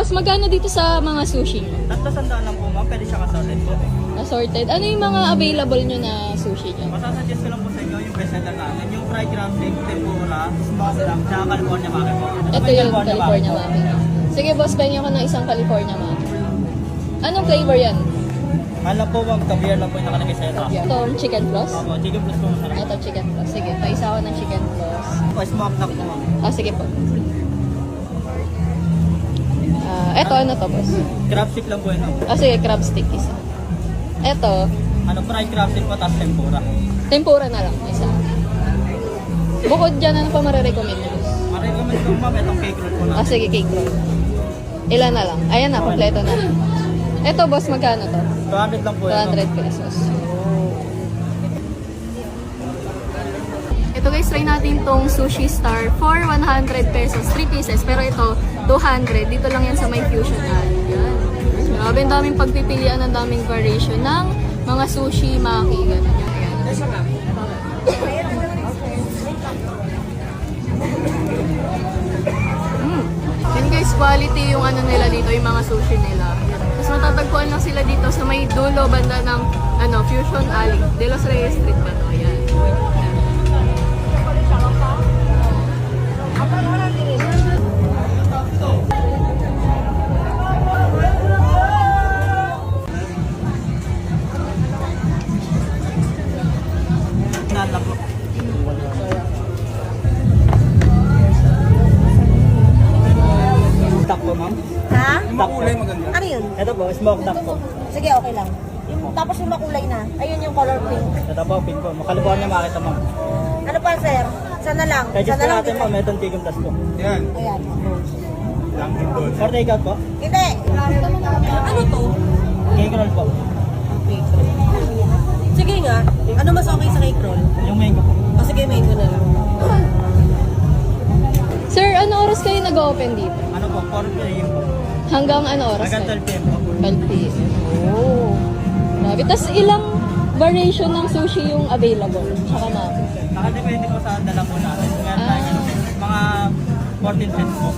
Boss, magkano dito sa mga sushi nyo? 300 lang po ma'am, pwede siya kasorted po. Assorted. Ano yung mga available nyo na sushi nyo? Masasuggest ko lang po sa inyo yung best seller namin. Yung fried crab stick, tempura, smoked crab, tsaka California maki po. Ito yung California maki. Sige boss, pengen ako ng isang California maki. Anong flavor yan? Alam po ma'am, caviar lang po yung nakalagay sa ito. Itong chicken floss? Opo, chicken plus po masarap. Ito chicken floss. Sige, paisa ako ng chicken floss. O, smoked duck po ma'am. Sige po. Ito ano to boss? Crab stick lang po yun ma'am. Sige, crab stick isa. Ito, Fried crab stick po, tapos tempura. tempura na lang isa. Bukod dyan, ano pa marirecommend nyo boss? Marecommend ko ma'am, itong cake roll po na. Sige, cake roll. Ilan na lang? Ayan na, kompleto na. Ito boss, magkano to? 200 lang po yun. 200 pesos. Ito guys, try natin tong Sushi Star for 100 pesos. 3 pieces. Pero ito, 200. Dito lang yan sa may Fusion Alley. Yan. Grabe, ang daming pagpipilian, ang daming variation ng mga sushi, maki, gano'n. Yan. Yan guys, quality yung ano nila dito, yung mga sushi nila. Tapos matatagpuan lang sila dito sa may dulo, banda ng Fusion Alley. De Los Reyes Street pa to. Yan. Nala po. Duck po ma'am. Ha? Duck po. Ano yun? Ito po, smoked duck po. Sige, okay lang. Tapos yung makulay na. Ayun yung color pink. Ito po, pink po. California makita ma'am. Ano pa, sir? Sana lang. Kaya just Sana po lang. natin ma'am, itong chicken plus po. Yan. Ayan. For take out po. Hindi. Ano to? Cake roll po. Sige nga. Ano mas okay sa cake roll? Yung mango po. O sige, mango na lang. Sir, ano oras kayo nag-open dito? Ano po, 4 p.m. po. Hanggang ano oras Hanggang kayo? 12 p.m. po. 12 p.m. Oh. Grabe. Tapos ilang variation ng sushi yung available? Tsaka maki. Nakadepende po sa dala po natin. Meron tayo mga 14 cents po.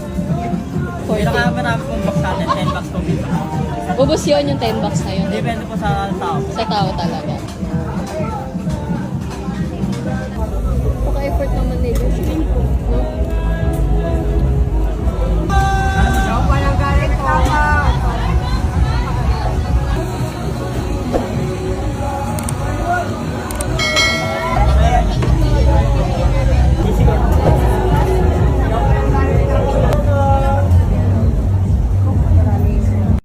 14. Pinakamarami pong box natin, 10 bucks po dito. Ubus yun yung 10 bucks na yun. Depende po sa tao. Sa tao talaga. Paka-effort naman nila. No?